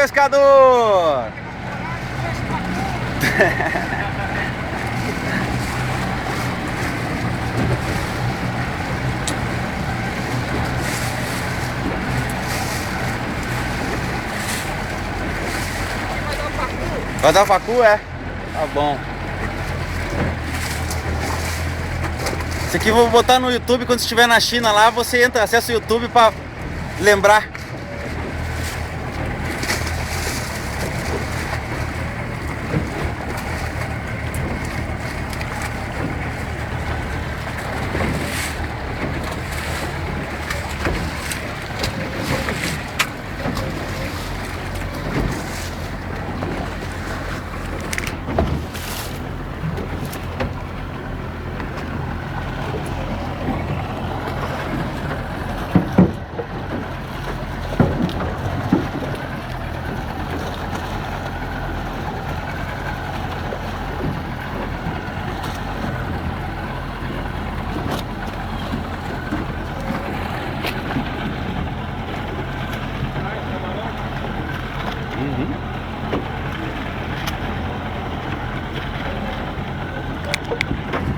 pescador! Vai dar pacu, é? Tá bom. Isso aqui eu vou botar no YouTube quando estiver na China lá, você entra, acessa o YouTube pra lembrar. Uhum.